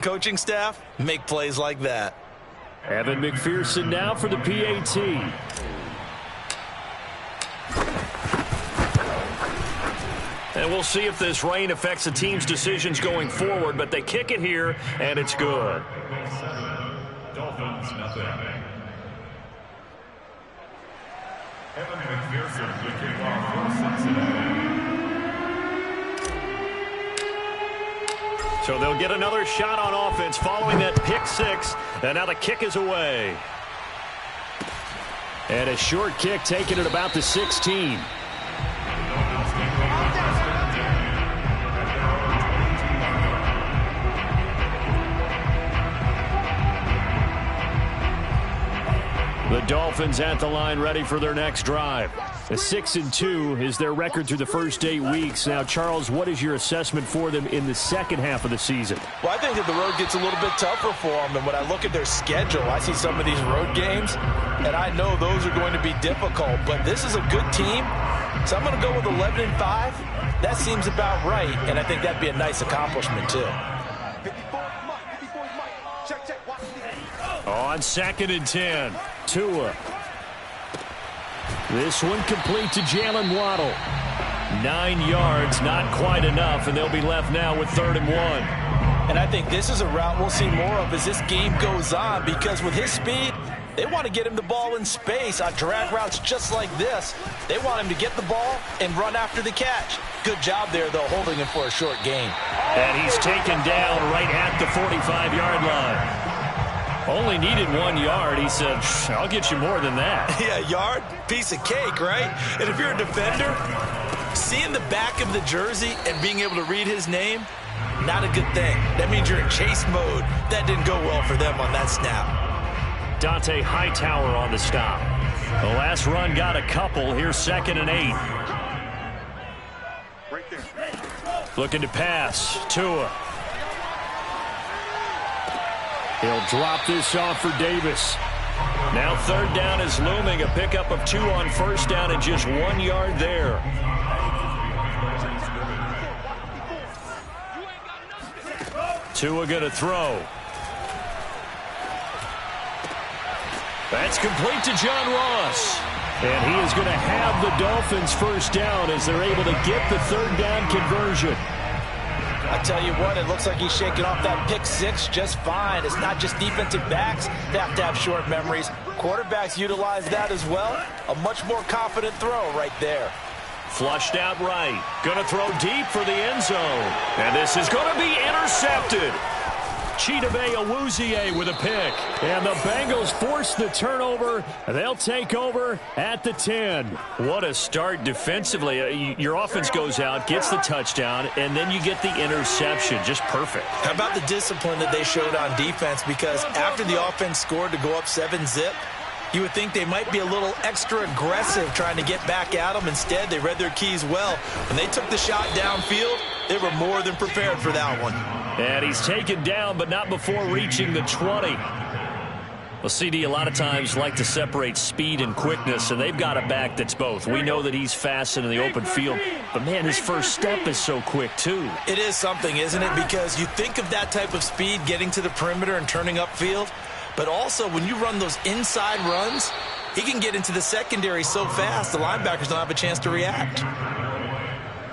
Coaching staff make plays like that. Evan McPherson now for the PAT. And we'll see if this rain affects the team's decisions going forward, but they kick it here, and it's good. Dolphins, nothing. Evan McPherson, the kickoff for Cincinnati. So they'll get another shot on offense following that pick six, and now the kick is away. And a short kick taken at about the 16. The Dolphins at the line ready for their next drive. A 6-2 is their record through the first 8 weeks. Now, Charles, what is your assessment for them in the second half of the season? Well, I think that the road gets a little bit tougher for them. And when I look at their schedule, I see some of these road games, and I know those are going to be difficult. But this is a good team, so I'm going to go with 11-5. That seems about right, and I think that'd be a nice accomplishment, too. On 2nd and 10, Tua. This one complete to Jalen Waddle. 9 yards, not quite enough, and they'll be left now with 3rd and 1. And I think this is a route we'll see more of as this game goes on, because with his speed, they want to get him the ball in space on drag routes just like this. They want him to get the ball and run after the catch. Good job there, though, holding him for a short gain. And he's taken down right at the 45-yard line. Only needed 1 yard. He said, I'll get you more than that. Yeah, yard, piece of cake, right? And if you're a defender, seeing the back of the jersey and being able to read his name, not a good thing. That means you're in chase mode. That didn't go well for them on that snap. Dante Hightower on the stop. The last run got a couple. Here's 2nd and 8. Right there. Looking to pass. Tua. He'll drop this off for Davis. Now 3rd down is looming. A pickup of 2 on 1st down and just 1 yard there. Tua going to throw. That's complete to John Ross. And he is going to have the Dolphins 1st down as they're able to get the 3rd down conversion. I tell you what, it looks like he's shaking off that pick six just fine. It's not just defensive backs that have to have short memories. Quarterbacks utilize that as well. A much more confident throw right there. Flushed out right. Going to throw deep for the end zone. And this is going to be intercepted. Chidobe Awuzie with a pick. And the Bengals force the turnover. They'll take over at the 10. What a start defensively. Your offense goes out, gets the touchdown, and then you get the interception. Just perfect. How about the discipline that they showed on defense? Because after the offense scored to go up 7-zip, you would think they might be a little extra aggressive trying to get back at them. Instead, they read their keys well. When they took the shot downfield, they were more than prepared for that one. And he's taken down, but not before reaching the 20. Well, CD, a lot of times like to separate speed and quickness, and they've got a back that's both. We know that he's fast in the open field, but, man, his first step is so quick, too. It is something, isn't it? Because you think of that type of speed getting to the perimeter and turning upfield, but also when you run those inside runs, he can get into the secondary so fast the linebackers don't have a chance to react.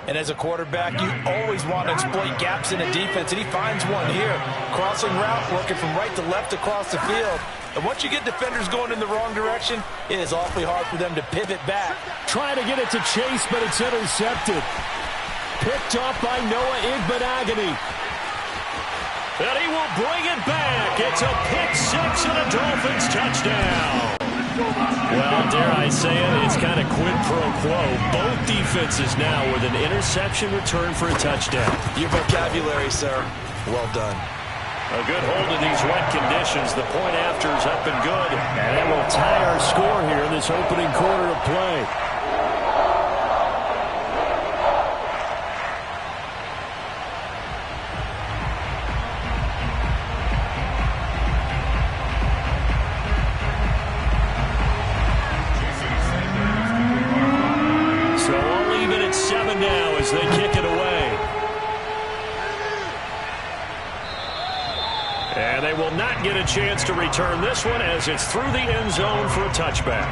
And as a quarterback, you always want to exploit gaps in a defense, and he finds one here. Crossing route, working from right to left across the field. And once you get defenders going in the wrong direction, it is awfully hard for them to pivot back. Trying to get it to Chase, but it's intercepted. Picked off by Noah Igbenogany. And he will bring it back. It's a pick six and a Dolphins touchdown. Well, dare I say it, it's kind of quid pro quo. Both defenses now with an interception return for a touchdown. Your vocabulary, sir. Well done. A good hold in these wet conditions. The point after is up and good. And it will tie our score here in this opening quarter of play. Now as they kick it away. And they will not get a chance to return this one as it's through the end zone for a touchback.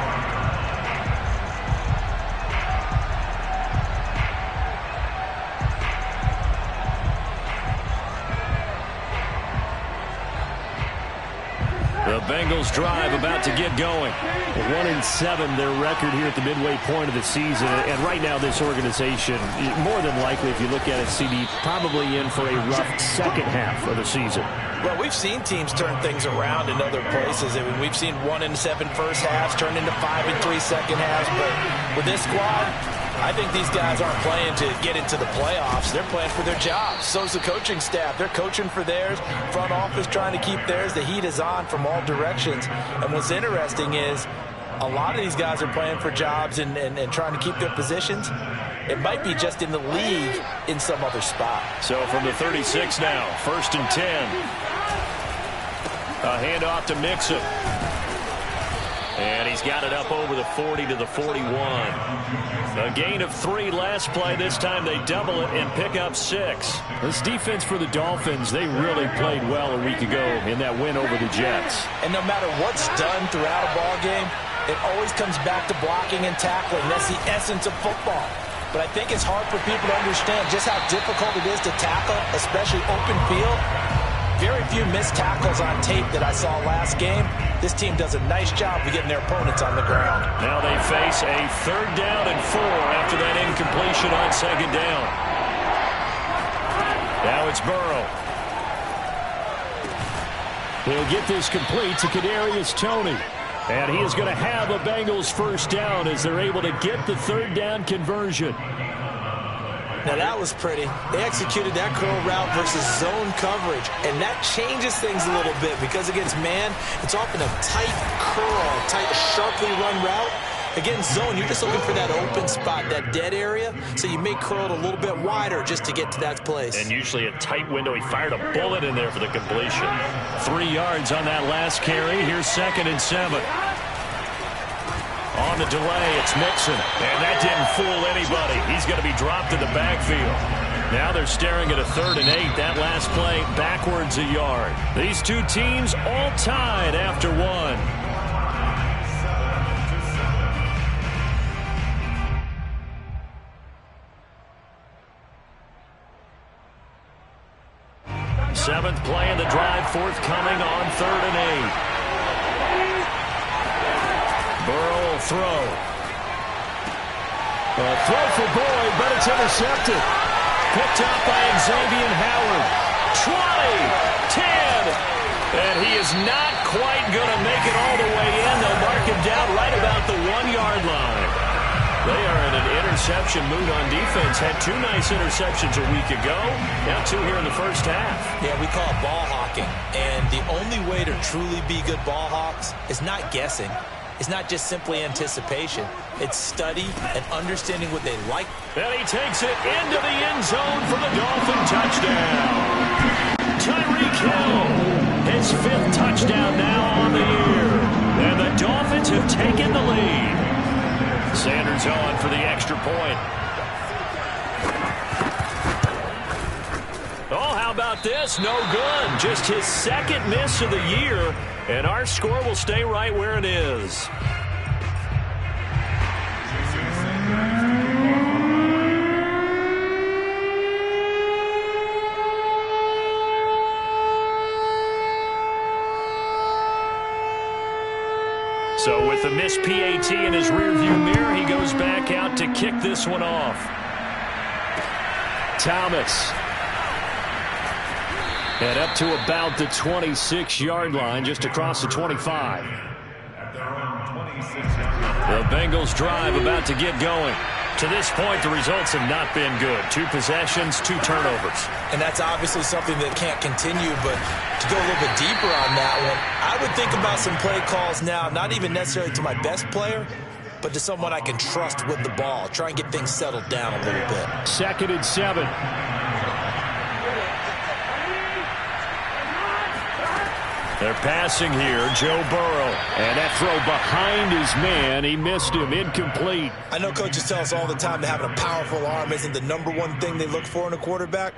The Bengals drive about to get going. 1-7 their record here at the midway point of the season. And right now this organization, more than likely if you look at it, CD, probably in for a rough second half of the season. Well, we've seen teams turn things around in other places. I mean, we've seen 1-7 first halves turn into 5-3 second halves. But with this squad, I think these guys aren't playing to get into the playoffs. They're playing for their jobs. So's the coaching staff. They're coaching for theirs. Front office trying to keep theirs. The heat is on from all directions. And what's interesting is a lot of these guys are playing for jobs and trying to keep their positions. It might be just in the league in some other spot. So from the 36 now, 1st and 10. A handoff to Mixon. And he's got it up over the 40 to the 41. A gain of 3 last play. This time they double it and pick up 6. This defense for the Dolphins, they really played well a week ago in that win over the Jets. And no matter what's done throughout a ball game, it always comes back to blocking and tackling. That's the essence of football. But I think it's hard for people to understand just how difficult it is to tackle, especially open field. Very few missed tackles on tape that I saw last game. This team does a nice job of getting their opponents on the ground. Now they face a 3rd down and 4 after that incompletion on 2nd down. Now it's Burrow. He'll get this complete to Kadarius Toney. And he is going to have a Bengals 1st down as they're able to get the 3rd down conversion. Now that was pretty. They executed that curl route versus zone coverage, and that changes things a little bit because against man, it's often a tight curl, tight, sharply run route. Against zone, you're just looking for that open spot, that dead area, so you may curl it a little bit wider just to get to that place. And usually a tight window. He fired a bullet in there for the completion. 3 yards on that last carry. Here's 2nd and 7. On the delay, it's Mixon. And that didn't fool anybody. He's going to be dropped in the backfield. Now they're staring at a 3rd and 8. That last play backwards a yard. These two teams all tied after 1. Seventh play in the drive, forthcoming on 3rd and 8. Burrow will throw. A throw for Boyd, but it's intercepted. Picked up by Xavier Howard. 20, 10, and he is not quite going to make it all the way in. They'll mark him down right about the 1-yard line. They are in an interception mood on defense. Had 2 nice interceptions a week ago. Now 2 here in the first half. Yeah, we call it ball hawking. And the only way to truly be good ball hawks is not guessing. It's not just simply anticipation. It's study and understanding what they like. And he takes it into the end zone for the Dolphin touchdown. Tyreek Hill, his 5th touchdown now on the year. And the Dolphins have taken the lead. Sanders on for the extra point. Oh, how about this? No good. Just his 2nd miss of the year. And our score will stay right where it is. So with the missed PAT in his rearview mirror, he goes back out to kick this one off. Thomas. And up to about the 26-yard line, just across the 25. The Bengals drive about to get going. To this point, the results have not been good. 2 possessions, 2 turnovers. And that's obviously something that can't continue, but to go a little bit deeper on that one, I would think about some play calls now, not even necessarily to my best player, but to someone I can trust with the ball. Try and get things settled down a little bit. 2nd and 7. They're passing here, Joe Burrow. And that throw behind his man, he missed him, incomplete. I know coaches tell us all the time that having a powerful arm isn't the #1 thing they look for in a quarterback.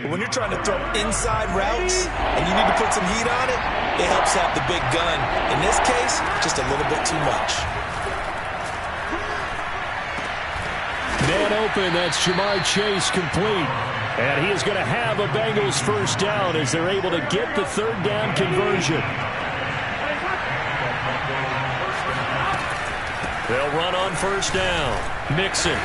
But when you're trying to throw inside routes and you need to put some heat on it, it helps have the big gun. In this case, just a little bit too much. Man open, that's Jamar Chase complete. And he is going to have a Bengals first down as they're able to get the third down conversion. They'll run on first down. Mixon.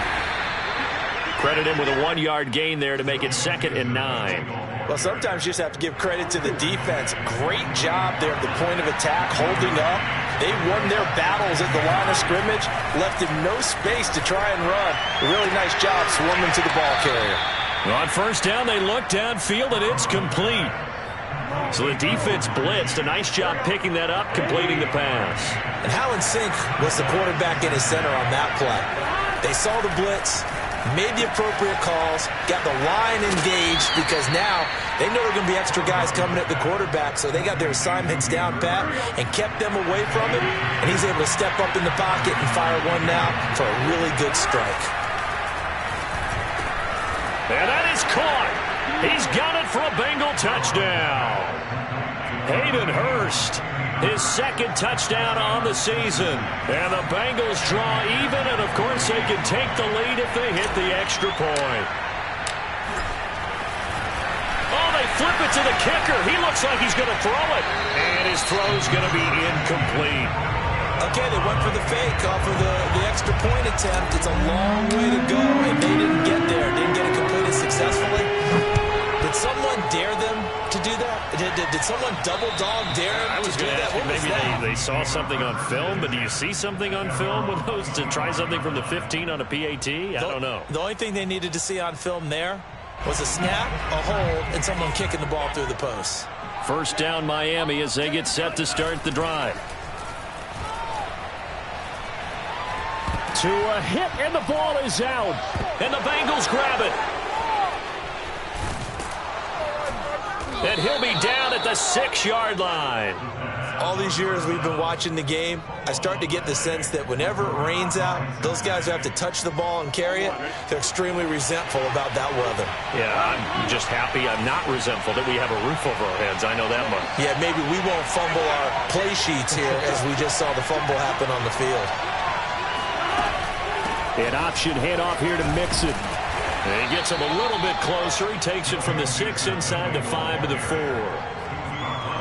Credit him with a 1-yard gain there to make it 2nd and 9. Well, sometimes you just have to give credit to the defense. Great job there at the point of attack, holding up. They won their battles at the line of scrimmage, left him no space to try and run. A really nice job swarming to the ball carrier. On first down, they look downfield, and it's complete. So the defense blitzed. A nice job picking that up, completing the pass. And how in sync was the quarterback in his center on that play? They saw the blitz, made the appropriate calls, got the line engaged because now they know there are going to be extra guys coming at the quarterback, so they got their assignments down pat and kept them away from him, and he's able to step up in the pocket and fire one now for a really good strike. And that is caught. He's got it for a Bengal touchdown. Hayden Hurst, his 2nd touchdown on the season. And the Bengals draw even, and of course they can take the lead if they hit the extra point. Oh, they flip it to the kicker. He looks like he's going to throw it. And his throw's going to be incomplete. Okay, they went for the fake off of the extra point attempt. It's a long way to go, and they didn't get there. Didn't get it completed successfully. Did someone dare them to do that? Did someone double dog dare them to do that? What was that? Maybe they saw something on film, but do you see something on film with those to try something from the 15 on a PAT? I don't know. The only thing they needed to see on film there was a snap, a hold, and someone kicking the ball through the post. First down Miami as they get set to start the drive. To a hit, and the ball is out. And the Bengals grab it. And he'll be down at the 6-yard line. All these years we've been watching the game, I start to get the sense that whenever it rains out, those guys who have to touch the ball and carry it, they're extremely resentful about that weather. Yeah, I'm just happy I'm not resentful that we have a roof over our heads. I know that much. Yeah, maybe we won't fumble our play sheets here as we just saw the fumble happen on the field. An option handoff here to Mixon. And he gets him a little bit closer. He takes it from the 6 inside the 5 to the 4.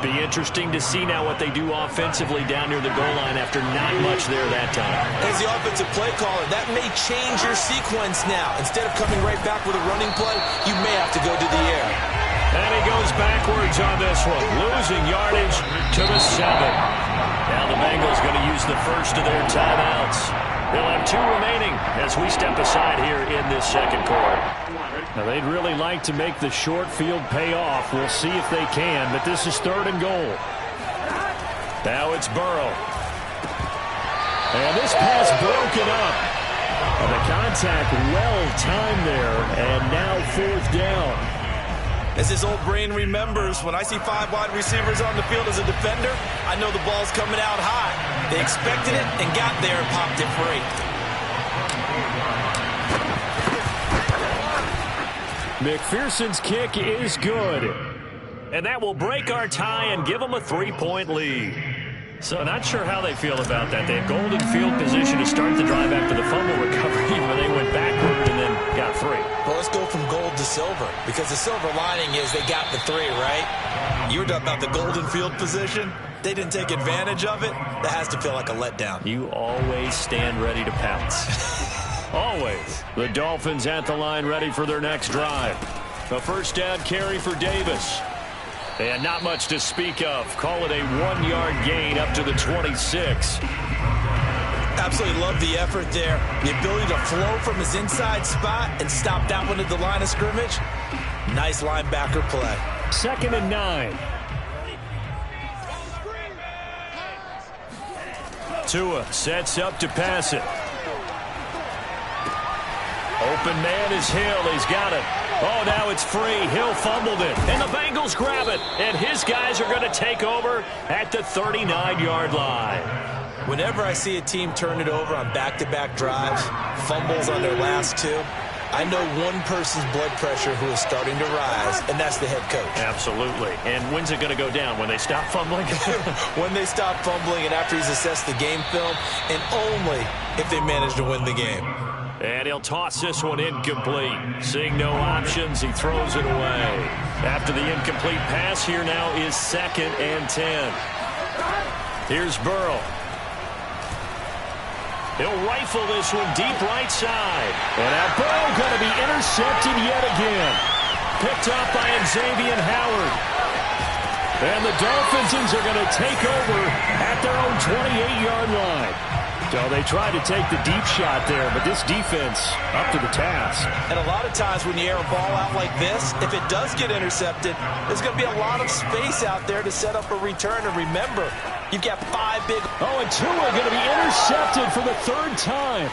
Be interesting to see now what they do offensively down near the goal line after not much there that time. As the offensive play caller, that may change your sequence now. Instead of coming right back with a running play, you may have to go to the air. And he goes backwards on this one, losing yardage to the 7. Now the Bengals going to use the first of their timeouts. They'll have 2 remaining as we step aside here in this second quarter. Now, they'd really like to make the short field pay off. We'll see if they can, but this is 3rd and goal. Now it's Burrow. And this pass broken up. And the contact well-timed there, and now 4th down. As his old brain remembers, when I see 5 wide receivers on the field as a defender, I know the ball's coming out high. They expected it and got there and popped it free. McPherson's kick is good. And that will break our tie and give them a 3-point lead. So not sure how they feel about that. They had golden field position to start the drive after the fumble recovery, but they went backward and then got 3. Well, let's go from gold to silver, because the silver lining is they got the 3, right? You were talking about the golden field position. They didn't take advantage of it. That has to feel like a letdown. You always stand ready to pounce. Always. The Dolphins at the line ready for their next drive. A first down carry for Davis. And not much to speak of. Call it a 1-yard gain up to the 26. Absolutely love the effort there. The ability to flow from his inside spot and stop that one at the line of scrimmage. Nice linebacker play. 2nd and 9. Tua sets up to pass it. Open man is Hill. He's got it. Oh, now it's free. Hill fumbled it. And the Bengals grab it. And his guys are going to take over at the 39-yard line. Whenever I see a team turn it over on back-to-back drives, fumbles on their last two, I know one person's blood pressure who is starting to rise, and that's the head coach. Absolutely. And when's it going to go down? When they stop fumbling? When they stop fumbling and after he's assessed the game film, and only if they manage to win the game. And he'll toss this one incomplete. Seeing no options, he throws it away. After the incomplete pass, here now is 2nd and 10. Here's Burrow. He'll rifle this one deep right side. And now Burrow going to be intercepted yet again. Picked off by Xavier Howard. And the Dolphins are going to take over at their own 28-yard line. So they tried to take the deep shot there, but this defense up to the task. And a lot of times when you air a ball out like this, if it does get intercepted, there's going to be a lot of space out there to set up a return. And remember, you've got 5 big... Oh, and 2 are going to be intercepted for the 3rd time.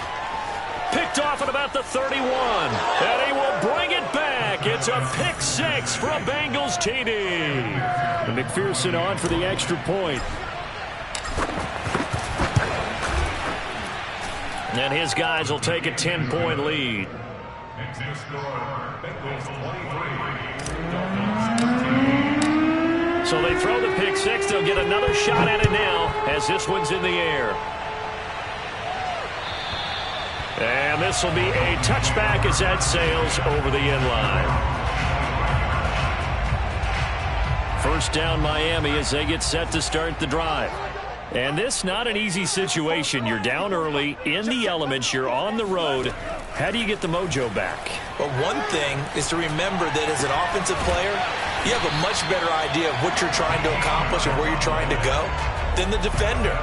Picked off at about the 31. And he will bring it back. It's a pick 6 for a Bengals TD. And McPherson on for the extra point. And his guys will take a 10-point lead. So they throw the pick 6. They'll get another shot at it now as this one's in the air. And this will be a touchback as that sails over the end line. First down Miami as they get set to start the drive. And this not an easy situation. You're down early, in the elements, you're on the road. How do you get the mojo back? Well, one thing is to remember that as an offensive player, you have a much better idea of what you're trying to accomplish and where you're trying to go than the defender.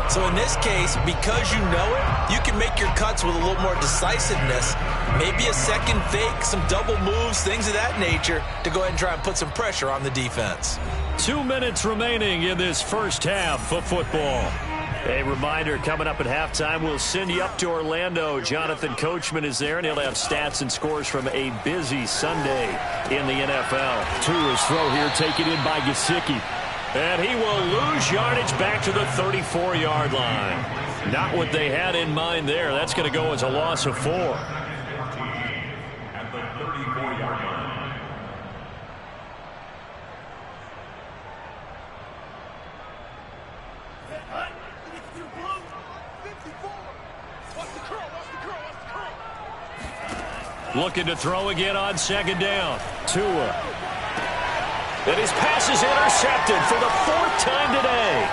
So in this case, because you know it, you can make your cuts with a little more decisiveness, maybe a second fake, some double moves, things of that nature, to go ahead and try and put some pressure on the defense. 2 minutes remaining in this first half of football. A reminder, coming up at halftime, we'll send you up to Orlando. Jonathan Coachman is there, and he'll have stats and scores from a busy Sunday in the NFL. Tua's throw here taken in by Gesicki. And he will lose yardage back to the 34-yard line. Not what they had in mind there. That's going to go as a loss of 4. At the 34-yard line. Looking to throw again on 2nd down. Tua. And his pass is intercepted for the 4th time today.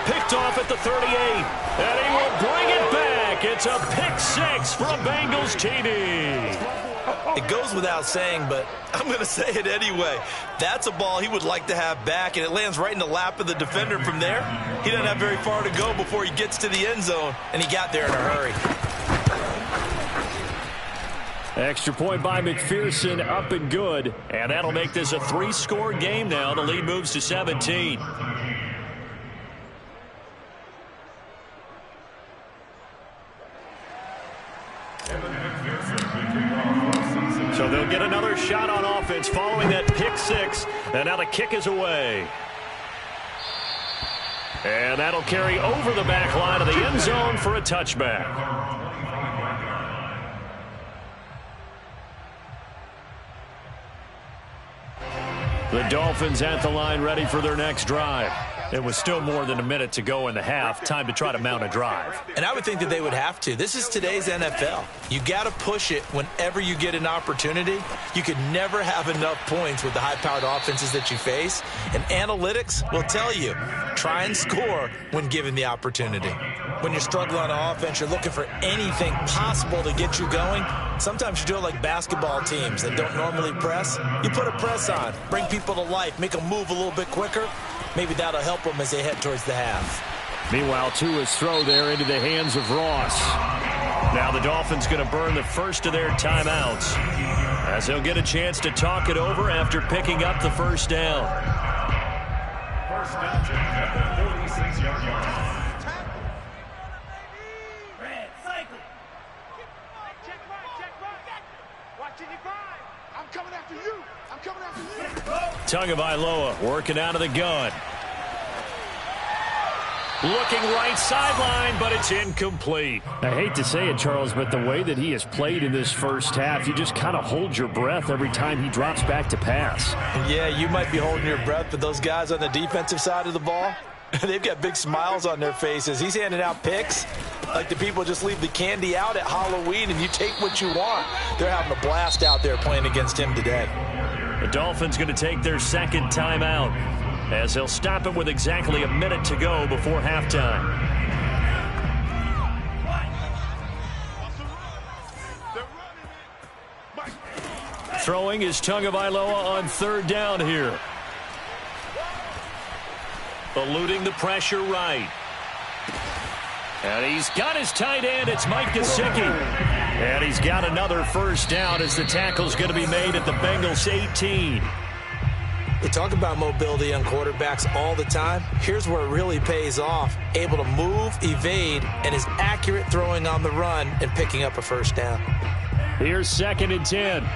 Picked off at the 38. And he will bring it back. It's a pick 6 for a Bengals TD. It goes without saying, but I'm going to say it anyway. That's a ball he would like to have back, and it lands right in the lap of the defender from there. He doesn't have very far to go before he gets to the end zone, and he got there in a hurry. Extra point by McPherson, up and good. And that'll make this a 3-score game now. The lead moves to 17. So they'll get another shot on offense following that pick 6. And now the kick is away. And that'll carry over the back line of the end zone for a touchback. The Dolphins at the line ready for their next drive. It was still more than a minute to go in the half. Time to try to mount a drive. And I would think that they would have to. This is today's NFL. You got to push it whenever you get an opportunity. You could never have enough points with the high-powered offenses that you face. And analytics will tell you, try and score when given the opportunity. When you're struggling on offense, you're looking for anything possible to get you going. Sometimes you do it like basketball teams that don't normally press. You put a press on, bring people to life, make them move a little bit quicker. Maybe that'll help them as they head towards the half. Meanwhile, Tua's throw there into the hands of Ross. Now the Dolphins going to burn the first of their timeouts as they'll get a chance to talk it over after picking up the first down. First down at the 46-yard line. Tagovailoa working out of the gun. Looking right sideline, but it's incomplete. I hate to say it, Charles, but the way that he has played in this first half, you just kind of hold your breath every time he drops back to pass. Yeah, you might be holding your breath, but those guys on the defensive side of the ball, they've got big smiles on their faces. He's handing out picks like the people just leave the candy out at Halloween and you take what you want. They're having a blast out there playing against him today. The Dolphins going to take their second timeout as they'll stop it with exactly a minute to go before halftime. Throwing is Tagovailoa on third down here. Eluding the pressure right. And he's got his tight end. It's Mike Gesicki. And he's got another first down as the tackle's going to be made at the Bengals 18. We talk about mobility on quarterbacks all the time. Here's where it really pays off. Able to move, evade, and is accurate throwing on the run and picking up a first down. Here's 2nd and 10.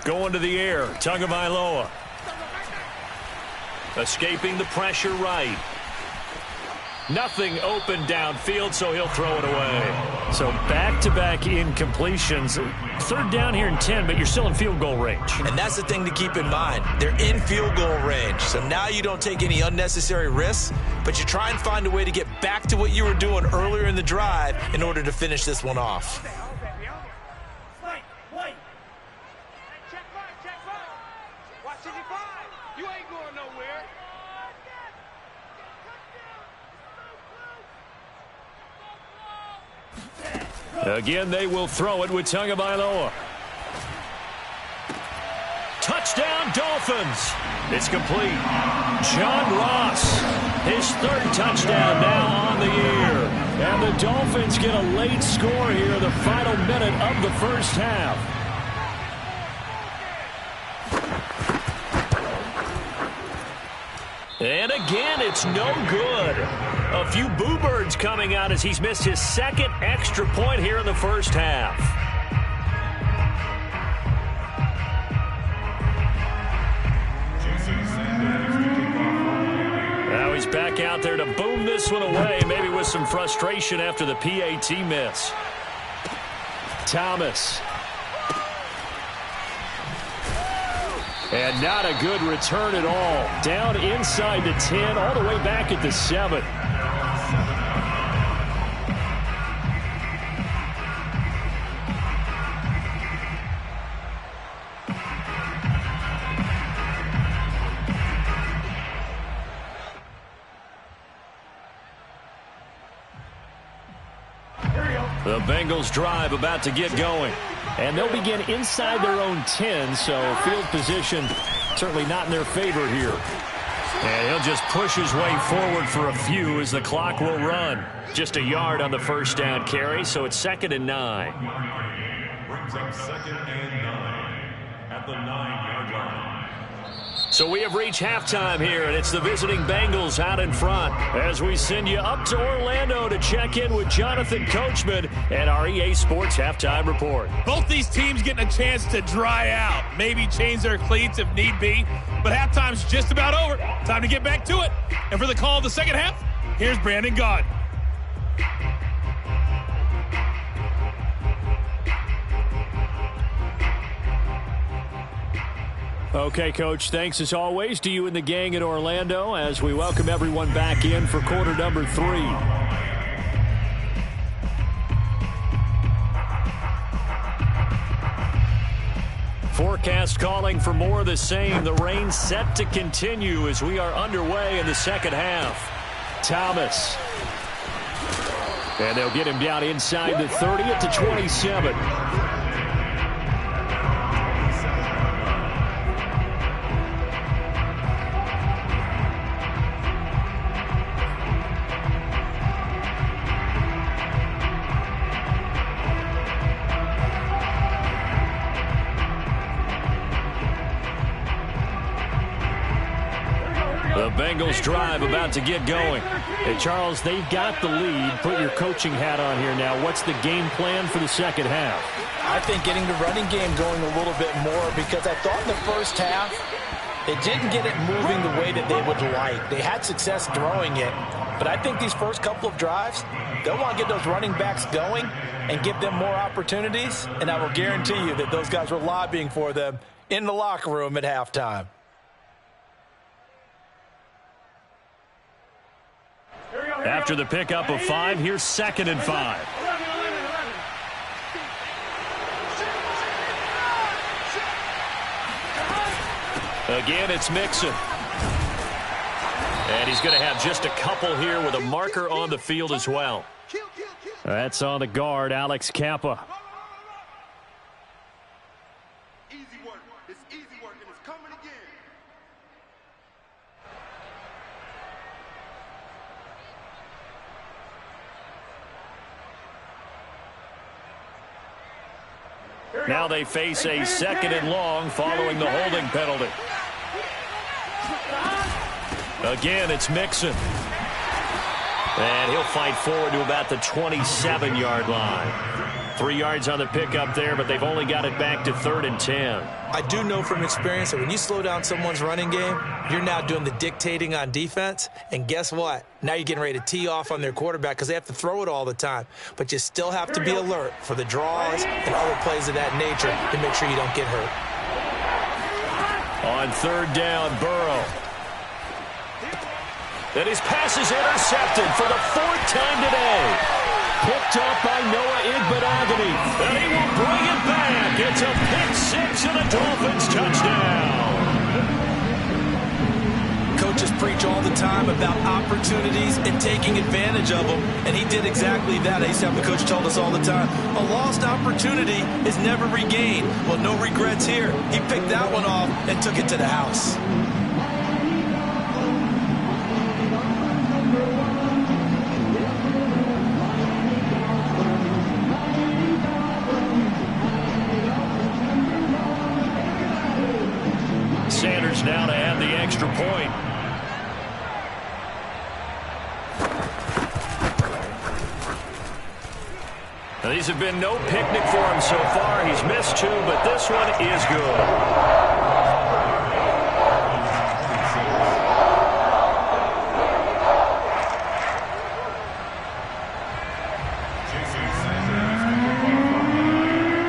Going to the air, Tagovailoa. Escaping the pressure right. Nothing open downfield, so he'll throw it away. So back-to-back incompletions. Third down here and 10, but you're still in field goal range. And that's the thing to keep in mind. They're in field goal range. So now you don't take any unnecessary risks, but you try and find a way to get back to what you were doing earlier in the drive in order to finish this one off. Again, they will throw it with Tagovailoa. Touchdown, Dolphins. It's complete. John Ross, his third touchdown now on the year. And the Dolphins get a late score here, the final minute of the first half. And again, it's no good. A few boo birds coming out as he's missed his second extra point here in the first half. Now he's back out there to boom this one away, maybe with some frustration after the PAT miss. Thomas. And not a good return at all. Down inside the 10, all the way back at the 7. The Bengals drive about to get going. And they'll begin inside their own 10, so field position certainly not in their favor here. And he'll just push his way forward for a few as the clock will run. Just a yard on the first down carry, so it's 2nd and 9. Brings up 2nd and 9 at the 9-yard line. So we have reached halftime here, and it's the visiting Bengals out in front as we send you up to Orlando to check in with Jonathan Coachman and our EA Sports Halftime Report. Both these teams getting a chance to dry out, maybe change their cleats if need be, but halftime's just about over. Time to get back to it. And for the call of the second half, here's Brandon Gaudin. Okay, Coach, thanks as always to you and the gang in Orlando as we welcome everyone back in for quarter number 3. Forecast calling for more of the same. The rain set to continue as we are underway in the second half. Thomas. And they'll get him down inside the 30 at the 27. Bengals drive about to get going. Hey, Charles, they've got the lead. Put your coaching hat on here now. What's the game plan for the second half? I think getting the running game going a little bit more, because I thought in the first half they didn't get it moving the way that they would like. They had success throwing it, but I think these first couple of drives, they'll want to get those running backs going and give them more opportunities, and I will guarantee you that those guys were lobbying for them in the locker room at halftime. After the pickup of 5, here's 2nd and 5. Again, it's Mixon. And he's going to have just a couple here with a marker on the field as well. That's on the guard, Alex Kappa. Easy work. It's easy work, and it's coming again. Now they face a 2nd and long following the holding penalty. Again, it's Mixon. And he'll fight forward to about the 27-yard line. 3 yards on the pickup there, but they've only got it back to 3rd and 10. I do know from experience that when you slow down someone's running game, you're now doing the dictating on defense. And guess what? Now you're getting ready to tee off on their quarterback because they have to throw it all the time. But you still have to be alert for the draws and other plays of that nature to make sure you don't get hurt. On 3rd down, Burrow. And his pass is intercepted for the 4th time today. Picked up by Noah Igbenogany. And he will bring it back. It's a pick-6 and a Dolphins touchdown. Coaches preach all the time about opportunities and taking advantage of them, and he did exactly that. I used to have the coach told us all the time, a lost opportunity is never regained. Well, no regrets here. He picked that one off and took it to the house. Sanders now to add the extra point. Now, these have been no picnic for him so far. He's missed 2, but this one is good.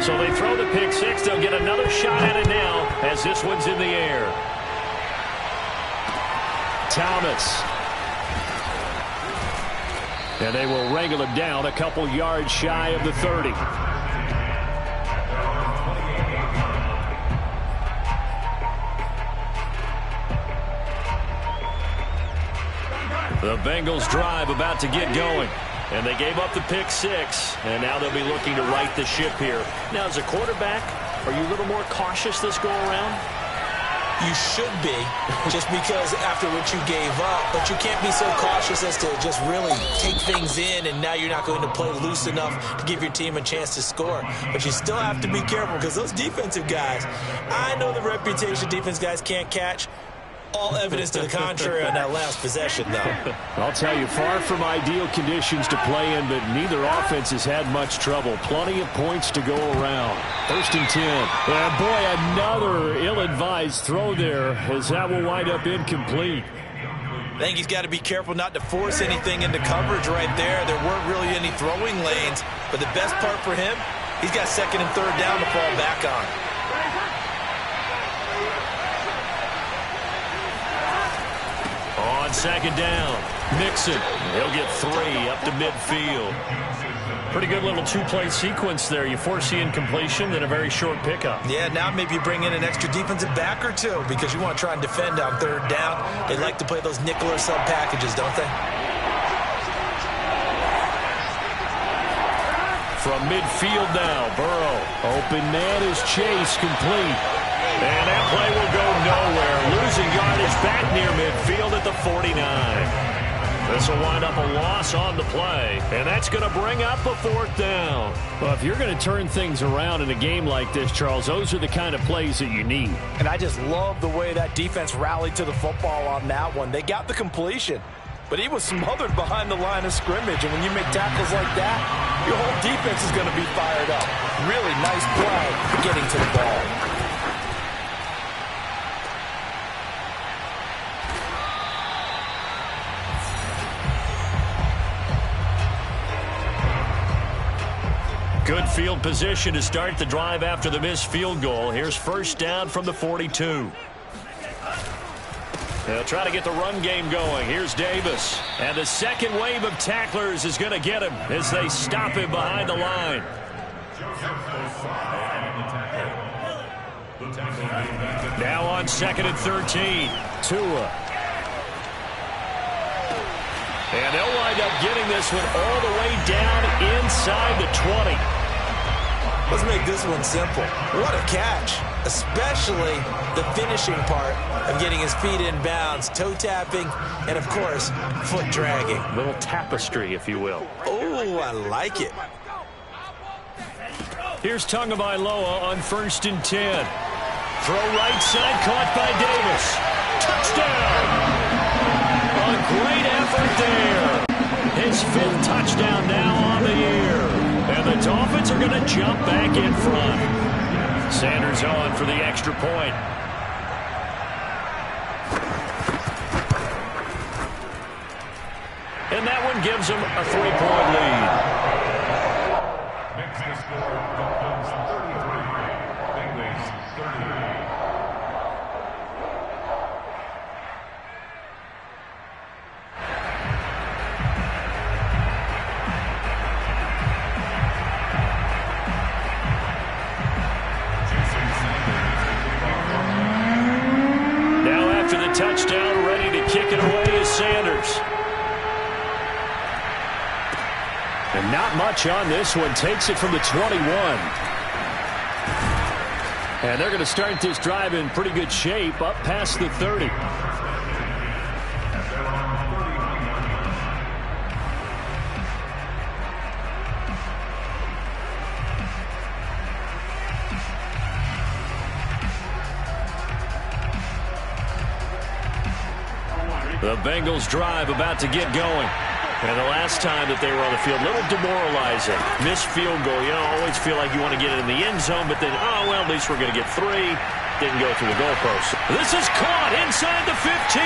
So they throw the pick-6. They'll get another shot at it now as this one's in the air. Thomas. And they will wrangle him down a couple yards shy of the 30. The Bengals drive about to get going. And they gave up the pick-6, and now they'll be looking to right the ship here. Now, as a quarterback, are you a little more cautious this go-around? You should be, just because after what you gave up, but you can't be so cautious as to just really take things in, and now you're not going to play loose enough to give your team a chance to score. But you still have to be careful, because those defensive guys, I know the reputation defense guys can't catch. All evidence to the contrary on that last possession, though. I'll tell you, far from ideal conditions to play in, but neither offense has had much trouble. Plenty of points to go around. 1st and 10. And boy, another ill-advised throw there, as that will wind up incomplete. I think he's got to be careful not to force anything into coverage right there. There weren't really any throwing lanes, but the best part for him, he's got 2nd and 3rd down to fall back on. On 2nd down, Mixon. He'll get 3 up to midfield. Pretty good little 2-play sequence there. You force the incompletion, then a very short pickup. Yeah, now maybe you bring in an extra defensive back or 2 because you want to try and defend on 3rd down. They like to play those nickel or sub packages, don't they? From midfield now, Burrow. Open man is Chase, complete. And that play will go nowhere. Losing yardage back near midfield at the 49. This will wind up a loss on the play, and that's going to bring up a 4th down. Well, if you're going to turn things around in a game like this, Charles, those are the kind of plays that you need. And I just love the way that defense rallied to the football on that one. They got the completion, but he was smothered behind the line of scrimmage. And when you make tackles like that, your whole defense is going to be fired up. Really nice play getting to the ball. Good field position to start the drive after the missed field goal. Here's 1st down from the 42. They'll try to get the run game going. Here's Davis. And the second wave of tacklers is going to get him as they stop him behind the line. Now on 2nd and 13. Tua. And they'll wind up getting this one all the way down inside the 20. Let's make this one simple. What a catch, especially the finishing part of getting his feet in bounds, toe tapping, and, of course, foot dragging. Little tapestry, if you will. Oh, I like it. Here's Tagovailoa on 1st and 10. Throw right side, caught by Davis. Touchdown! A great effort there. His 5th touchdown now on the year. And the Dolphins are going to jump back in front. Sanders on for the extra point. And that one gives them a 3-point lead. Next to score, Dolphins 33, Bengals 38. Touchdown, ready to kick it away is Sanders. And not much on this one. Takes it from the 21. And they're going to start this drive in pretty good shape up past the 30. The Bengals drive about to get going. And the last time that they were on the field, a little demoralizing. Missed field goal. You know, always feel like you want to get it in the end zone, but then, oh, well, at least we're going to get 3. Didn't go through the goalpost. This is caught inside the 15.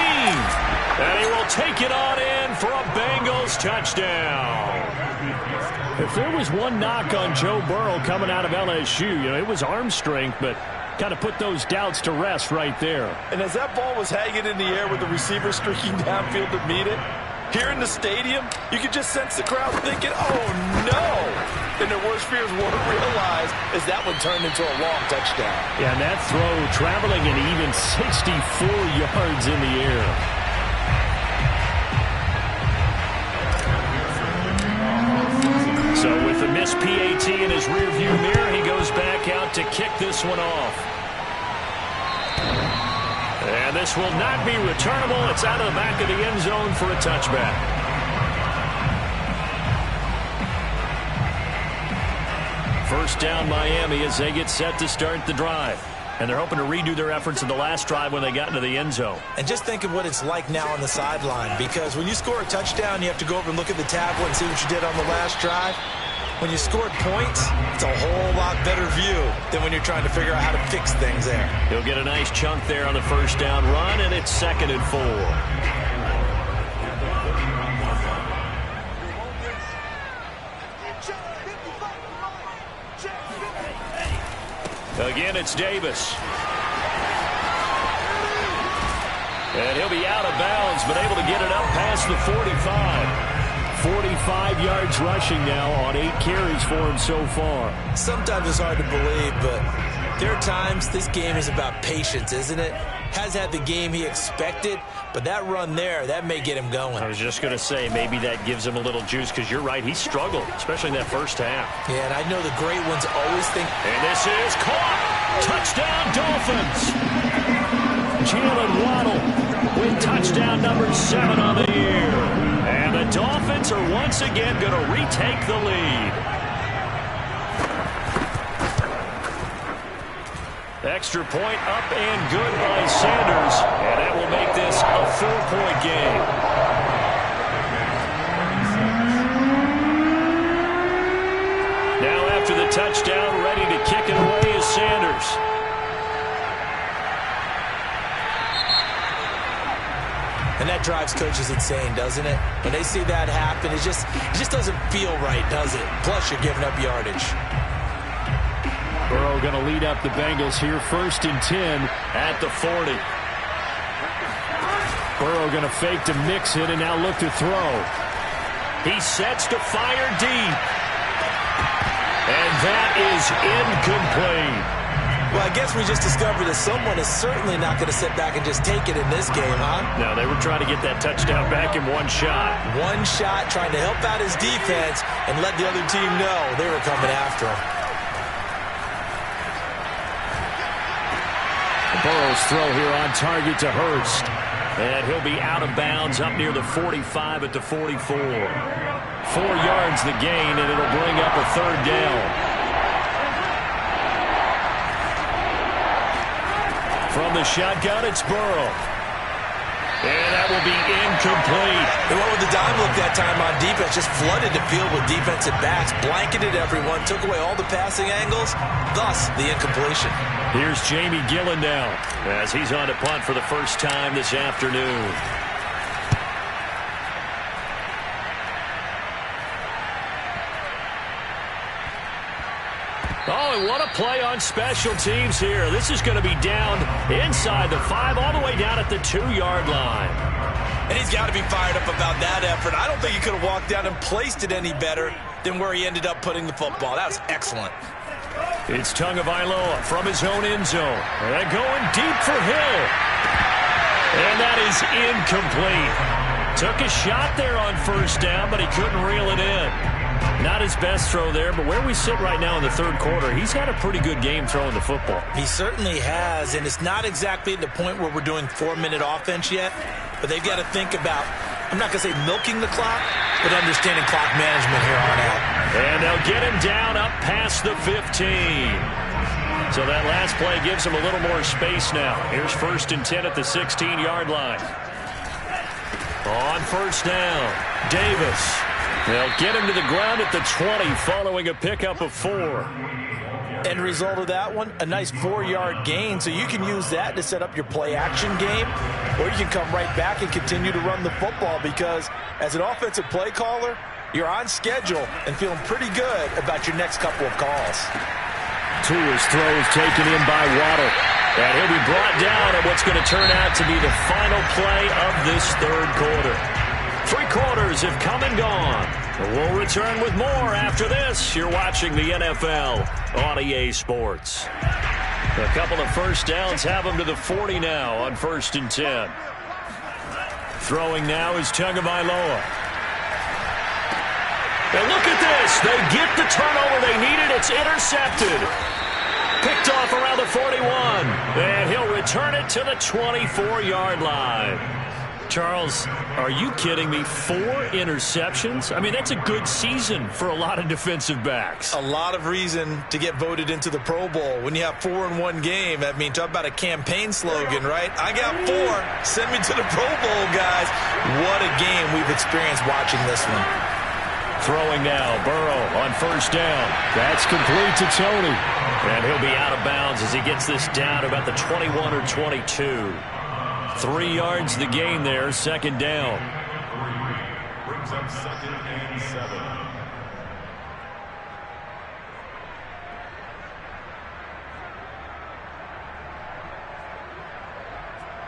And he will take it on in for a Bengals touchdown. If there was one knock on Joe Burrow coming out of LSU, it was arm strength, but kind of put those doubts to rest right there. And as that ball was hanging in the air with the receiver streaking downfield to meet it, here in the stadium, you could just sense the crowd thinking, oh, no. And their worst fears weren't realized as that one turned into a long touchdown. Yeah, and that throw traveling an even 64 yards in the air. So with the missed PAT in his rearview mirror, he goes back out to kick this one off. And this will not be returnable. It's out of the back of the end zone for a touchback. First down Miami as they get set to start the drive. And they're hoping to redo their efforts in the last drive when they got into the end zone. And just think of what it's like now on the sideline, because when you score a touchdown, you have to go over and look at the tablet and see what you did on the last drive. When you scored points, it's a whole lot better view than when you're trying to figure out how to fix things there. He'll get a nice chunk there on the first down run, and it's 2nd and 4. Again, it's Davis. And he'll be out of bounds, but able to get it up past the 45. 45 yards rushing now on 8 carries for him so far. Sometimes it's hard to believe, but there are times this game is about patience, isn't it? Has had the game he expected, but that run there, that may get him going. I was just going to say, maybe that gives him a little juice, because you're right, he struggled, especially in that first half. Yeah, and I know the great ones always think. And this is caught. Touchdown, Dolphins. Jalen Waddle with touchdown number 7 on the year. the Dolphins are once again going to retake the lead. Extra point up and good by Sanders. And that will make this a 4-point game. Now after the touchdown, ready to kick it away is Sanders. And that drives coaches insane, doesn't it? When they see that happen, it just doesn't feel right, does it? Plus, you're giving up yardage. Burrow going to lead up the Bengals here, 1st and 10 at the 40. Burrow going to fake to mix it and now look to throw. He sets to fire deep. And that is incomplete. Well, I guess we just discovered that someone is certainly not going to sit back and just take it in this game, huh? No, they were trying to get that touchdown back in one shot. One shot, trying to help out his defense and let the other team know they were coming after him. Burrow's throw here on target to Hurst. And he'll be out of bounds up near the 45 at the 44. 4 yards the gain, and it'll bring up a 3rd down. From the shotgun, it's Burrow. And that will be incomplete. They went with the dime look that time on defense. Just flooded the field with defensive backs. Blanketed everyone. Took away all the passing angles. Thus, the incompletion. Here's Jamie Gillen now as he's on to punt for the first time this afternoon. Oh, and what a play on special teams here. This is going to be down inside the 5, all the way down at the 2-yard line. And he's got to be fired up about that effort. I don't think he could have walked down and placed it any better than where he ended up putting the football. That was excellent. It's Tagovailoa from his own end zone. And going deep for Hill. And that is incomplete. Took a shot there on 1st down, but he couldn't reel it in. Not his best throw there, but where we sit right now in the 3rd quarter, he's had a pretty good game throwing the football. He certainly has, and it's not exactly at the point where we're doing 4-minute offense yet, but they've got to think about, I'm not going to say milking the clock, but understanding clock management here on out. And they'll get him down up past the 15. So that last play gives him a little more space now. Here's 1st and 10 at the 16-yard line. On 1st down, Davis. They'll get him to the ground at the 20 following a pickup of 4. End result of that one, a nice 4-yard gain. So you can use that to set up your play-action game, or you can come right back and continue to run the football because as an offensive play caller, you're on schedule and feeling pretty good about your next couple of calls. Tua's throw is taken in by Waddle. And he'll be brought down at what's going to turn out to be the final play of this 3rd quarter. 3 quarters have come and gone. We'll return with more after this. You're watching the NFL on EA Sports. A couple of 1st downs have them to the 40 now on 1st and 10. Throwing now is Tagovailoa. And look at this. They get the turnover they needed. It's intercepted. Picked off around the 41. And he'll return it to the 24-yard line. Charles, are you kidding me? 4 interceptions? I mean, that's a good season for a lot of defensive backs. A lot of reason to get voted into the Pro Bowl. When you have 4 in one game, I mean, talk about a campaign slogan, right? I got 4. Send me to the Pro Bowl, guys. What a game we've experienced watching this one. Throwing now, Burrow on 1st down. That's complete to Tony. And he'll be out of bounds as he gets this down to about the 21 or 22. 3 yards the gain there, 2nd down. Brings up 2nd and 7.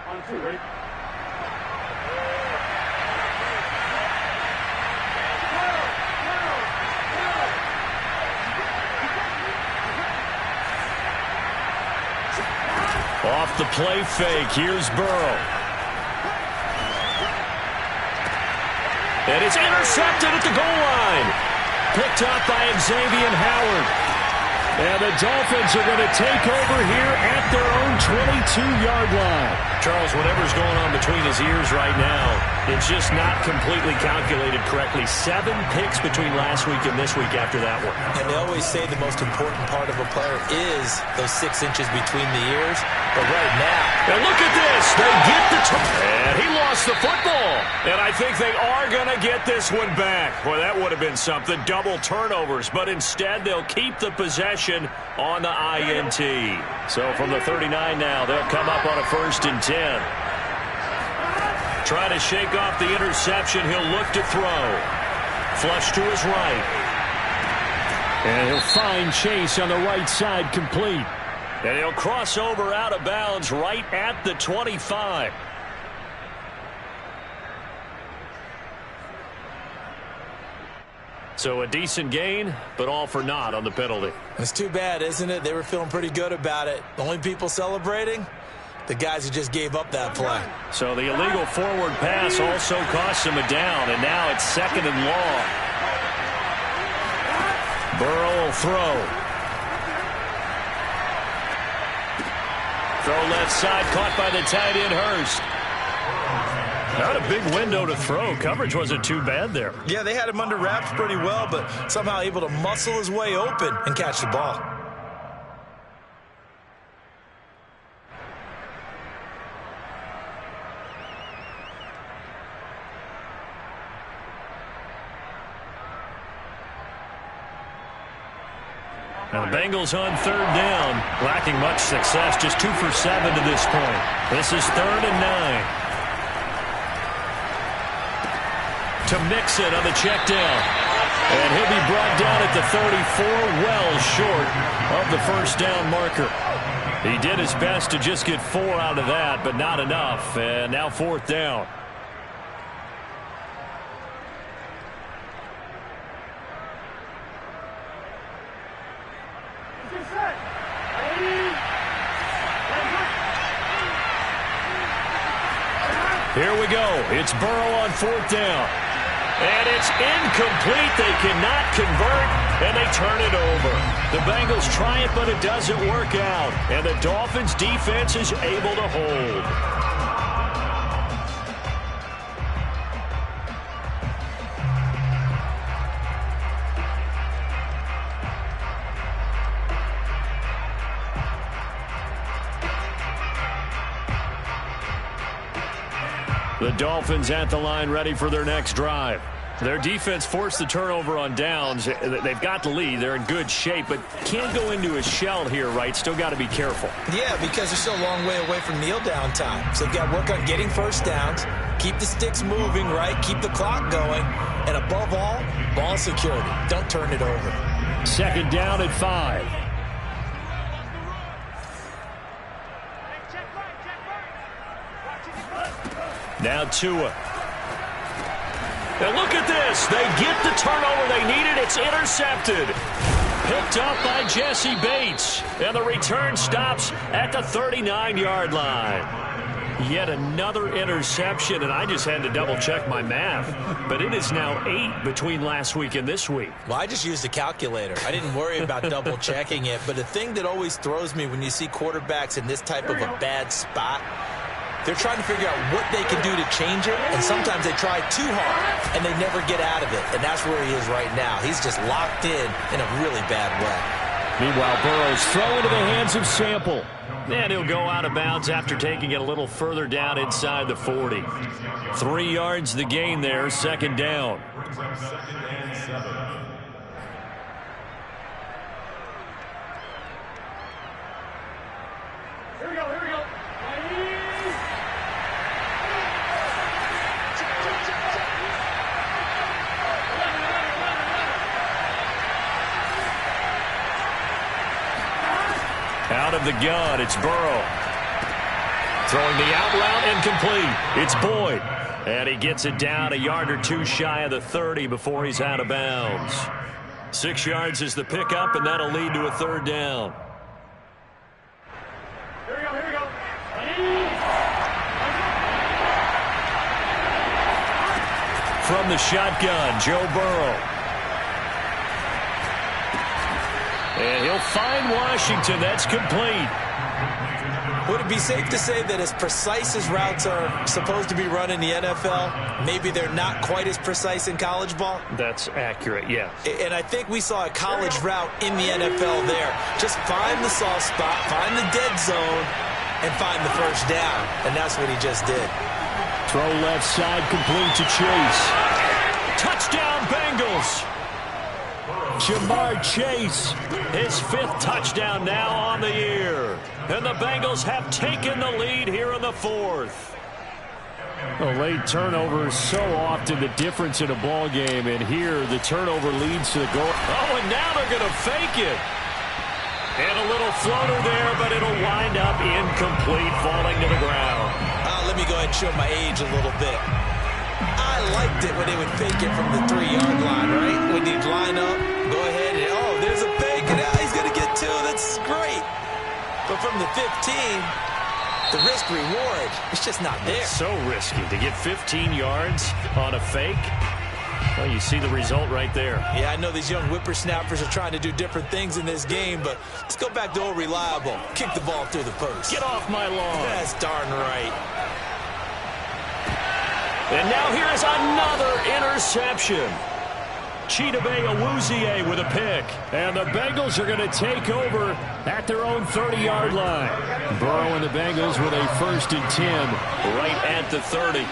On 2, ready? Off the play fake, here's Burrow. And it's intercepted at the goal line. Picked up by Xavier Howard. And the Dolphins are going to take over here at their own 22-yard line. Charles, whatever's going on between his ears right now, it's just not completely calculated correctly. 7 picks between last week and this week after that one. And they always say the most important part of a player is those 6 inches between the ears. But right now, and look at this. They get the and he lost the football. And I think they are going to get this one back. Well, that would have been something. Double turnovers. But instead, they'll keep the possession on the INT. So from the 39 now, they'll come up on a 1st and 10. Try to shake off the interception. He'll look to throw. Flush to his right. And he'll find Chase on the right side, complete. And he'll cross over out of bounds right at the 25. So a decent gain, but all for naught on the penalty. It's too bad, isn't it? They were feeling pretty good about it. The only people celebrating, the guys who just gave up that play. So the illegal forward pass also cost him a down, and now it's 2nd and long. Burrow will throw. Throw left side, caught by the tight end, Hurst. Not a big window to throw. Coverage wasn't too bad there. Yeah, they had him under wraps pretty well, but somehow able to muscle his way open and catch the ball. Now the Bengals on 3rd down, lacking much success, just 2 for 7 to this point. This is 3rd and 9. To Mixon on the check down. And he'll be brought down at the 34, well short of the 1st down marker. He did his best to just get 4 out of that, but not enough. And now 4th down. Here we go. It's Burrow on 4th down. And it's incomplete. They cannot convert, and they turn it over. The Bengals try it, but it doesn't work out. And the Dolphins' defense is able to hold. The Dolphins at the line, ready for their next drive. Their defense forced the turnover on downs. They've got the lead. They're in good shape, but can't go into a shell here, right? Still got to be careful. Yeah, because they're still a long way away from kneel down time. So they've got to work on getting 1st downs, keep the sticks moving, right? Keep the clock going. And above all, ball security. Don't turn it over. 2nd down at 5. Now Tua. Now look at this. They get the turnover they needed. It's intercepted. Picked up by Jesse Bates. And the return stops at the 39-yard line. Yet another interception, and I just had to double-check my math. But it is now 8 between last week and this week. Well, I just used a calculator. I didn't worry about double-checking it. But the thing that always throws me when you see quarterbacks in this type of a bad spot, they're trying to figure out what they can do to change it, and sometimes they try too hard, and they never get out of it. And that's where he is right now. He's just locked in a really bad way. Meanwhile, Burrow's throw into the hands of Sample. And he'll go out of bounds after taking it a little further down inside the 40. 3 yards the gain there, 2nd down. 2nd and 7. Here we go, here we go. Out of the gun, it's Burrow. Throwing the out route incomplete. It's Boyd. And he gets it down a yard or 2 shy of the 30 before he's out of bounds. 6 yards is the pickup, and that'll lead to a 3rd down. Here we go, here we go. From the shotgun, Joe Burrow. And he'll find Washington. That's complete. Would it be safe to say that as precise as routes are supposed to be run in the NFL, maybe they're not quite as precise in college ball? That's accurate, yes. And I think we saw a college route in the NFL there. Just find the soft spot, find the dead zone, and find the first down. And that's what he just did. Throw left side, complete to Chase. Touchdown, Bengals. Jamar Chase, his 5th touchdown now on the year. And the Bengals have taken the lead here in the 4th. A late turnover is so often the difference in a ball game, and here the turnover leads to the goal. Oh, and now they're going to fake it. And a little floater there, but it'll wind up incomplete, falling to the ground. Let me go ahead and show my age a little bit. I liked it when they would fake it from the 3-yard line, right? When they'd line up, go ahead, and oh, there's a fake, and now he's going to get 2. That's great. But from the 15, the risk-reward, it's just not there. It's so risky to get 15 yards on a fake. Well, you see the result right there. Yeah, I know these young whippersnappers are trying to do different things in this game, but let's go back to old reliable. Kick the ball through the post. Get off my lawn. That's darn right. And now here's another interception. Chidobe Awuzie with a pick. And the Bengals are going to take over at their own 30-yard line. Burrow and the Bengals with a 1st and 10. Right at the 30.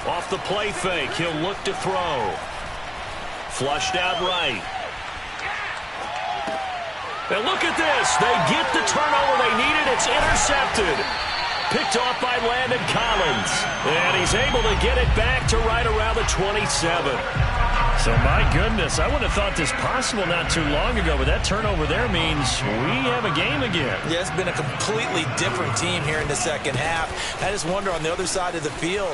Off the play fake, he'll look to throw. Flushed out right. And look at this. They get the turnover they needed. It's intercepted. Picked off by Landon Collins. And he's able to get it back to right around the 27. So, my goodness, I wouldn't have thought this possible not too long ago, but that turnover there means we have a game again. Yeah, it's been a completely different team here in the second half. I just wonder on the other side of the field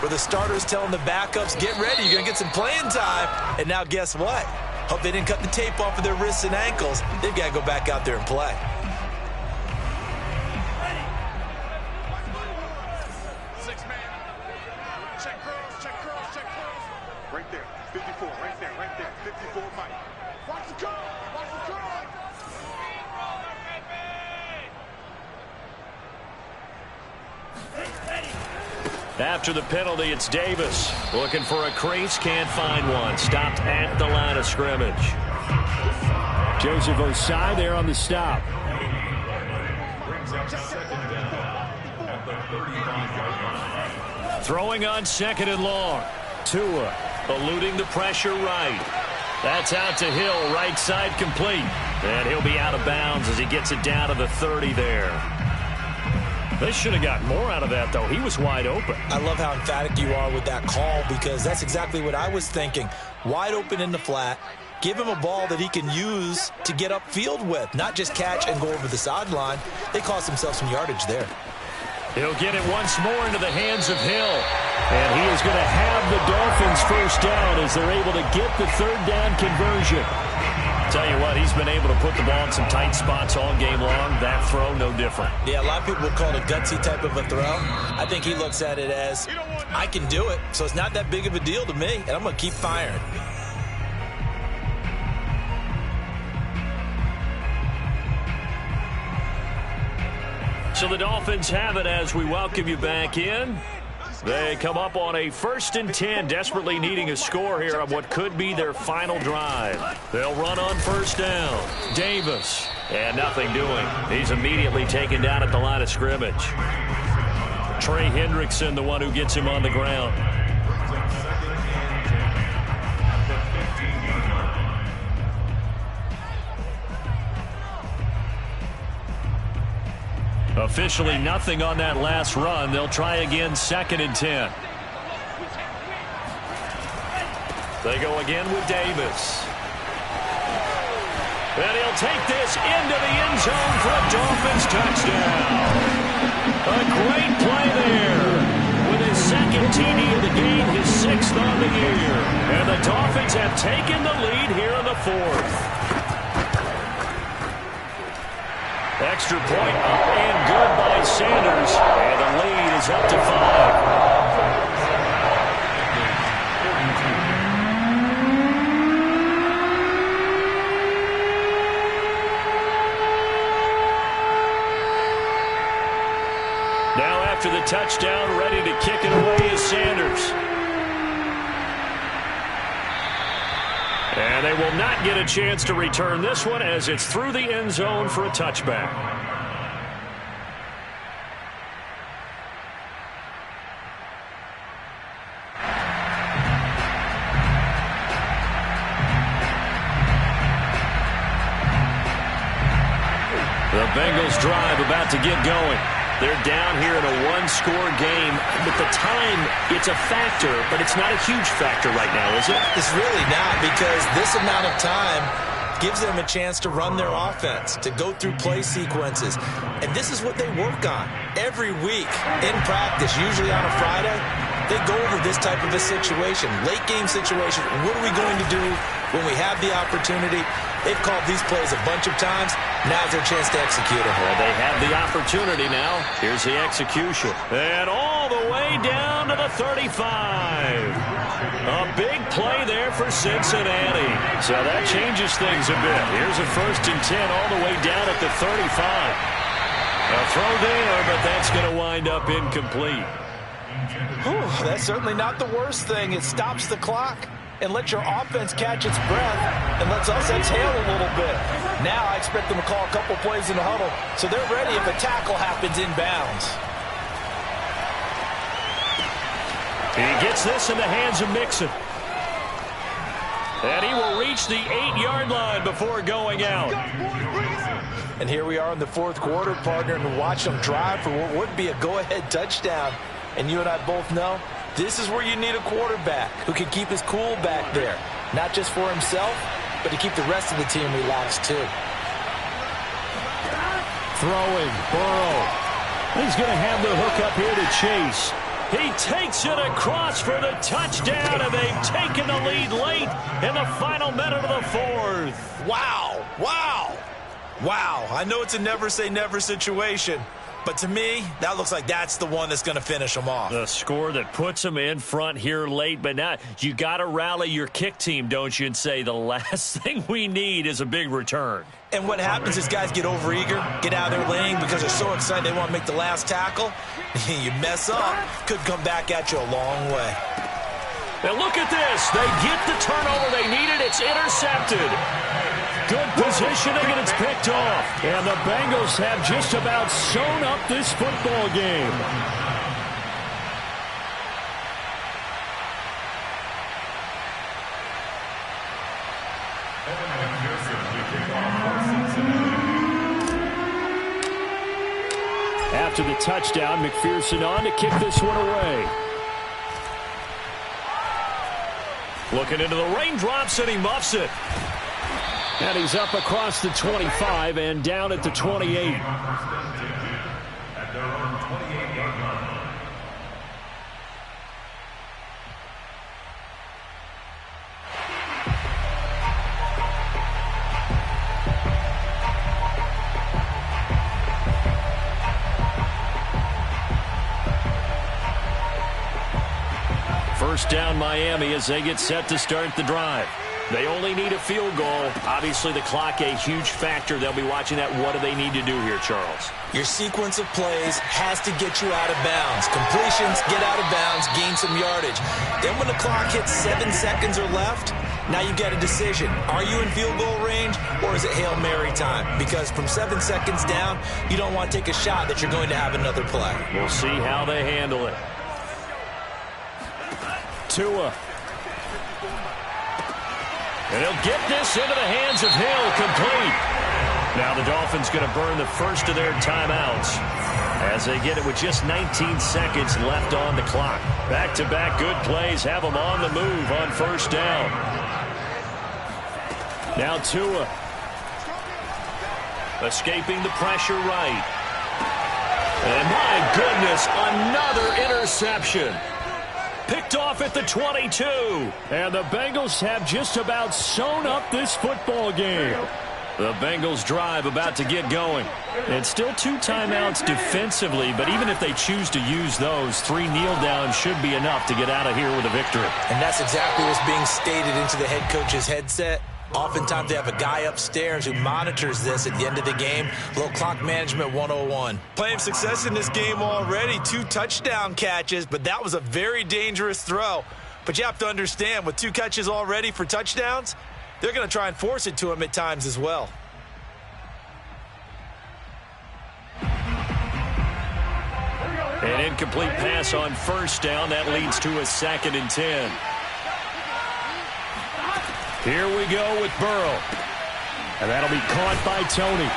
where the starters telling the backups, get ready, you're going to get some playing time. And now guess what? Hope they didn't cut the tape off of their wrists and ankles. They've got to go back out there and play. Right there, 54, right there, 54, Mike. Watch the curl, watch the curl. After the penalty, it's Davis. Looking for a crease, can't find one. Stopped at the line of scrimmage. Joseph Osai there on the stop. Throwing on 2nd and long. Tua eluding the pressure right. That's out to Hill, right side complete. And he'll be out of bounds as he gets it down to the 30 there. They should have got more out of that, though. He was wide open. I love how emphatic you are with that call because that's exactly what I was thinking. Wide open in the flat. Give him a ball that he can use to get upfield with, not just catch and go over the sideline. They cost themselves some yardage there. He'll get it once more into the hands of Hill. And he is going to have the Dolphins first down as they're able to get the 3rd down conversion. Tell you what, he's been able to put the ball in some tight spots all game long. That throw, no different. Yeah, a lot of people would call it a gutsy type of a throw. I think he looks at it as, I can do it, so it's not that big of a deal to me, and I'm going to keep firing. So the Dolphins have it as we welcome you back in. They come up on a 1st and 10, desperately needing a score here on what could be their final drive. They'll run on 1st down. Davis, and nothing doing. He's immediately taken down at the line of scrimmage. Trey Hendrickson, the one who gets him on the ground. Officially nothing on that last run. They'll try again 2nd and 10. They go again with Davis. And he'll take this into the end zone for a Dolphins touchdown. A great play there. With his 2nd TD of the game, his 6th on the year. And the Dolphins have taken the lead here in the 4th. Extra point up and good by Sanders. And the lead is up to 5. touchdown, ready to kick it away is Sanders. And they will not get a chance to return this one as it's through the end zone for a touchback. The Bengals drive about to get going. They're down here in a one-score game. With the time, it's a factor, but it's not a huge factor right now, is it? It's really not, because this amount of time gives them a chance to run their offense, to go through play sequences. And this is what they work on every week in practice, usually on a Friday. They go over this type of a situation, late-game situation. What are we going to do when we have the opportunity? They've called these plays a bunch of times. Now's their chance to execute them. Well, they have the opportunity now. Here's the execution. And all the way down to the 35. A big play there for Cincinnati. So that changes things a bit. Here's a 1st and 10 all the way down at the 35. A throw there, but that's going to wind up incomplete. Whew, that's certainly not the worst thing. It stops the clock and lets your offense catch its breath and lets us exhale a little bit. Now I expect them to call a couple plays in the huddle so they're ready if a tackle happens inbounds. He gets this in the hands of Mixon. And he will reach the 8-yard line before going out. And here we are in the 4th quarter, partner, and watch them drive for what would be a go-ahead touchdown. And you and I both know this is where you need a quarterback who can keep his cool back there. Not just for himself, but to keep the rest of the team relaxed too. Throwing, Burrow. He's going to have the hook up here to Chase. He takes it across for the touchdown, and they've taken the lead late in the final minute of the 4th. Wow, wow, wow. I know it's a never-say-never situation, but to me, that looks like that's the one that's going to finish them off. The score that puts them in front here late, but now you got to rally your kick team, don't you, and say the last thing we need is a big return. And what happens is guys get overeager, get out of their lane because they're so excited they want to make the last tackle. You mess up, could come back at you a long way. And look at this. They get the turnover they needed. It's intercepted. Good positioning, and it's picked off. And the Bengals have just about sewn up this football game. After the touchdown, McPherson on to kick this one away. Looking into the raindrops, and he muffs it. And he's up across the 25 and down at the 28. First down Miami as they get set to start the drive. They only need a field goal. Obviously, the clock a huge factor. They'll be watching that. What do they need to do here, Charles? Your sequence of plays has to get you out of bounds. Completions, get out of bounds, gain some yardage. Then when the clock hits 7 seconds or left, now you get a decision. Are you in field goal range, or is it Hail Mary time? Because from 7 seconds down, you don't want to take a shot that you're going to have another play. We'll see how they handle it. Tua. And he'll get this into the hands of Hill, complete. Now the Dolphins going to burn the first of their timeouts as they get it with just 19 seconds left on the clock. Back-to-back good plays have them on the move on first down. Now Tua. Escaping the pressure right. And my goodness, another interception. Picked off at the 22. And the Bengals have just about sewn up this football game. The Bengals drive about to get going. And still 2 timeouts defensively, but even if they choose to use those, 3 kneel downs should be enough to get out of here with a victory. And that's exactly what's being stated into the head coach's headset. Oftentimes they have a guy upstairs who monitors this at the end of the game. A little clock management 101. Playing success in this game already. 2 touchdown catches, but that was a very dangerous throw. But you have to understand, with 2 catches already for touchdowns, they're going to try and force it to him at times as well. An incomplete pass on first down. That leads to a 2nd and 10. Here we go with Burrow. And that'll be caught by Tony.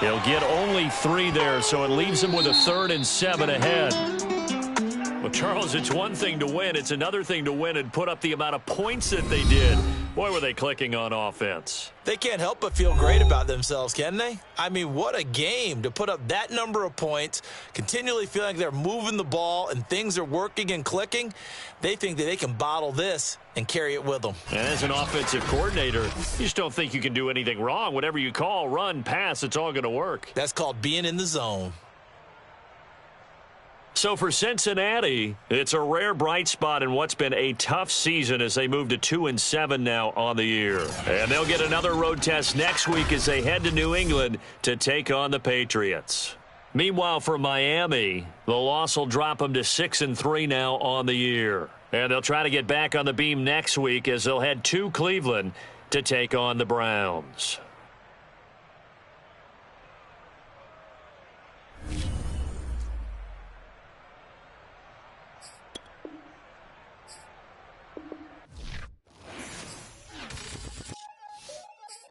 He'll get only 3 there, so it leaves him with a 3rd and 7 ahead. Well, Charles, it's one thing to win. It's another thing to win and put up the amount of points that they did. Boy, were they clicking on offense. They can't help but feel great about themselves, can they? I mean, what a game to put up that number of points, continually feeling like they're moving the ball and things are working and clicking. They think that they can bottle this and carry it with them. And as an offensive coordinator, you just don't think you can do anything wrong. Whatever you call, run, pass, it's all going to work. That's called being in the zone. So for Cincinnati, it's a rare bright spot in what's been a tough season as they move to 2-7 now on the year. And they'll get another road test next week as they head to New England to take on the Patriots. Meanwhile, for Miami, the loss will drop them to 6-3 now on the year. And they'll try to get back on the beam next week as they'll head to Cleveland to take on the Browns.